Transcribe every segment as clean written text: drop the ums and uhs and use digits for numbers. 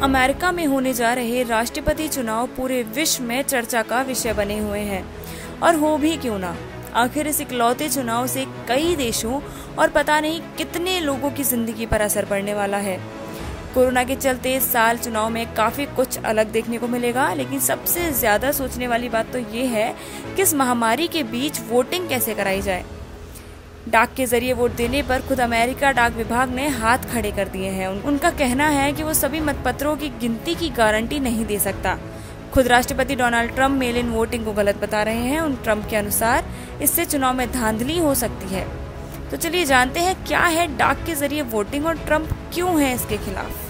America में होने जा रहे राष्ट्रपति चुनाव पूरे विश्व में चर्चा का विषय बने हुए हैं, और हो भी क्यों ना। आखिर इस इकलौते चुनाव से कई देशों और पता नहीं कितने लोगों की जिंदगी पर असर पड़ने वाला है। कोरोना के चलते इस साल चुनाव में काफी कुछ अलग देखने को मिलेगा, लेकिन सबसे ज्यादा सोचने वाली बात तो ये है कि इस महामारी के बीच वोटिंग कैसे कराई जाए। डाक के जरिए वोट देने पर खुद अमेरिका डाक विभाग ने हाथ खड़े कर दिए हैं। उनका कहना है कि वो सभी मतपत्रों की गिनती की गारंटी नहीं दे सकता। खुद राष्ट्रपति Donald Trump mail in voting को गलत बता रहे हैं। उन ट्रंप के अनुसार इससे चुनाव में धांधली हो सकती है। तो चलिए जानते हैं क्या है डाक के जरिए वोटिंग और ट्रंप क्यों है इसके खिलाफ।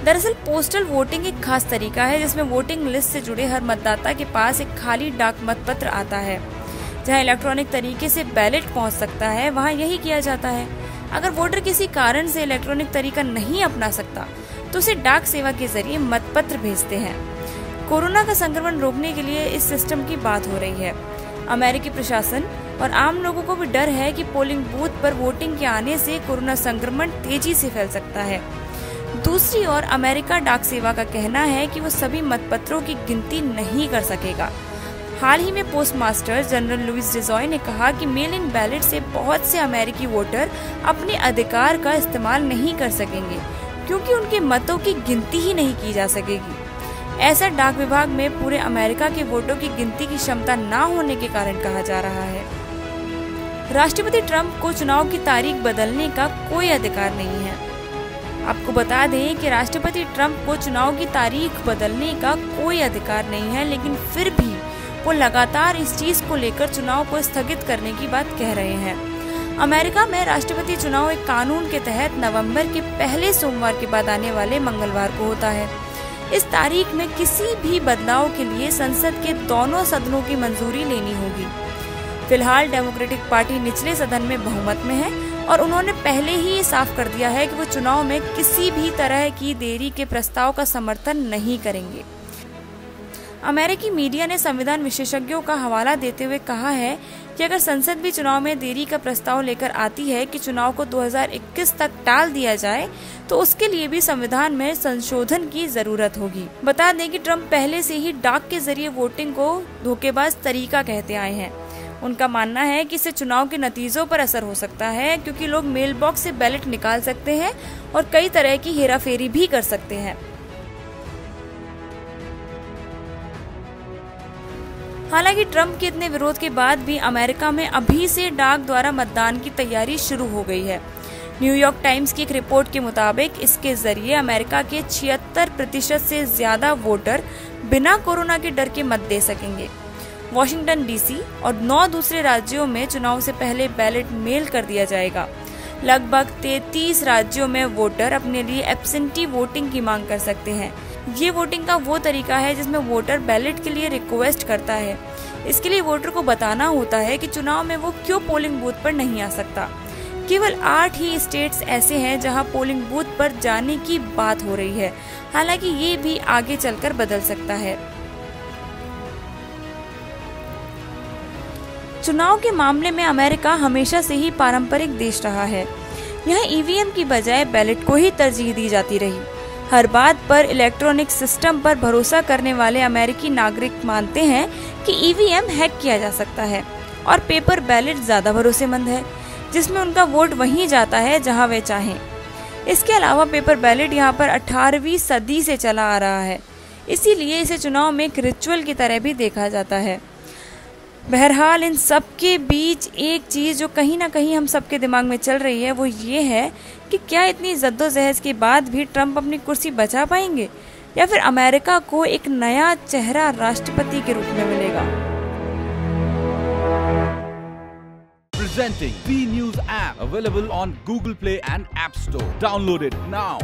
दरअसल पोस्टल वोटिंग एक खास तरीका है जिसमें वोटिंग लिस्ट से जुड़े हर मतदाता के पास एक खाली डाक मतपत्र आता है। जहां इलेक्ट्रॉनिक तरीके से बैलेट पहुंच सकता है, वहां यही किया जाता है। अगर वोटर किसी कारण से इलेक्ट्रॉनिक तरीका नहीं अपना सकता तो उसे डाक सेवा के जरिए मतपत्र भेजते हैं। कोरोना का संक्रमण रोकने के लिए इस सिस्टम की बात हो रही है। अमेरिकी प्रशासन और आम लोगों को भी डर है कि पोलिंग बूथ पर वोटिंग के आने से कोरोना संक्रमण तेजी से फैल सकता है। दूसरी ओर अमेरिका डाक सेवा का कहना है कि वो सभी मतपत्रों की गिनती नहीं कर सकेगा। हाल ही में पोस्टमास्टर जनरल लुइस डिजॉय ने कहा कि मेल इन बैलेट से बहुत से अमेरिकी वोटर अपने अधिकार का इस्तेमाल नहीं कर सकेंगे क्योंकि उनके मतों की गिनती ही नहीं की जा सकेगी। ऐसा डाक विभाग में पूरे अमेरिका के वोटों की गिनती की क्षमता न होने के कारण कहा जा रहा है। राष्ट्रपति ट्रंप को चुनाव की तारीख बदलने का कोई अधिकार नहीं है। आपको बता दें कि राष्ट्रपति ट्रंप को चुनाव की तारीख बदलने का कोई अधिकार नहीं है, लेकिन फिर भी वो लगातार इस चीज को लेकर चुनाव को स्थगित करने की बात कह रहे हैं। अमेरिका में राष्ट्रपति चुनाव एक कानून के तहत नवंबर के पहले सोमवार के बाद आने वाले मंगलवार को होता है। इस तारीख में किसी भी बदलाव के लिए संसद के दोनों सदनों की मंजूरी लेनी होगी। फिलहाल डेमोक्रेटिक पार्टी निचले सदन में बहुमत में है और उन्होंने पहले ही ये साफ कर दिया है कि वो चुनाव में किसी भी तरह की देरी के प्रस्ताव का समर्थन नहीं करेंगे। अमेरिकी मीडिया ने संविधान विशेषज्ञों का हवाला देते हुए कहा है कि अगर संसद भी चुनाव में देरी का प्रस्ताव लेकर आती है कि चुनाव को 2021 तक टाल दिया जाए तो उसके लिए भी संविधान में संशोधन की जरूरत होगी। बता दें कि ट्रंप पहले से ही डाक के जरिए वोटिंग को धोखेबाज तरीका कहते आए हैं। उनका मानना है कि इससे चुनाव के नतीजों पर असर हो सकता है क्योंकि लोग मेल बॉक्स से बैलेट निकाल सकते हैं और कई तरह की हेराफेरी भी कर सकते हैं। हालांकि ट्रंप के इतने विरोध के बाद भी अमेरिका में अभी से डाक द्वारा मतदान की तैयारी शुरू हो गई है। न्यूयॉर्क टाइम्स की एक रिपोर्ट के मुताबिक इसके जरिए अमेरिका के 76% से ज्यादा वोटर बिना कोरोना के डर के मत दे सकेंगे। वॉशिंगटन डीसी और 9 दूसरे राज्यों में चुनाव से पहले बैलेट मेल कर दिया जाएगा। लगभग 33 राज्यों में वोटर अपने लिए एब्सेंटी वोटिंग की मांग कर सकते हैं। ये वोटिंग का वो तरीका है जिसमें वोटर बैलेट के लिए रिक्वेस्ट करता है। इसके लिए वोटर को बताना होता है कि चुनाव में वो क्यों पोलिंग बूथ पर नहीं आ सकता। केवल 8 ही स्टेट्स ऐसे हैं जहां पोलिंग बूथ पर जाने की बात हो रही है। हालांकि ये भी आगे चलकर बदल सकता है। चुनाव के मामले में अमेरिका हमेशा से ही पारंपरिक देश रहा है। यहाँ ईवीएम की बजाय बैलेट को ही तरजीह दी जाती रही। हर बात पर इलेक्ट्रॉनिक सिस्टम पर भरोसा करने वाले अमेरिकी नागरिक मानते हैं कि ईवीएम हैक किया जा सकता है और पेपर बैलेट ज्यादा भरोसेमंद है, जिसमें उनका वोट वहीं जाता है जहां वे चाहें। इसके अलावा पेपर बैलेट यहां पर 18वीं सदी से चला आ रहा है, इसीलिए इसे चुनाव में एक रिचुअल की तरह भी देखा जाता है। बहरहाल इन सब के बीच एक चीज जो कहीं ना कहीं हम सबके दिमाग में चल रही है वो ये है कि क्या इतनी जद्दोजहद के बाद भी ट्रंप अपनी कुर्सी बचा पाएंगे या फिर अमेरिका को एक नया चेहरा राष्ट्रपति के रूप में मिलेगा। Presenting B News app available on Google Play and App Store. Download it now.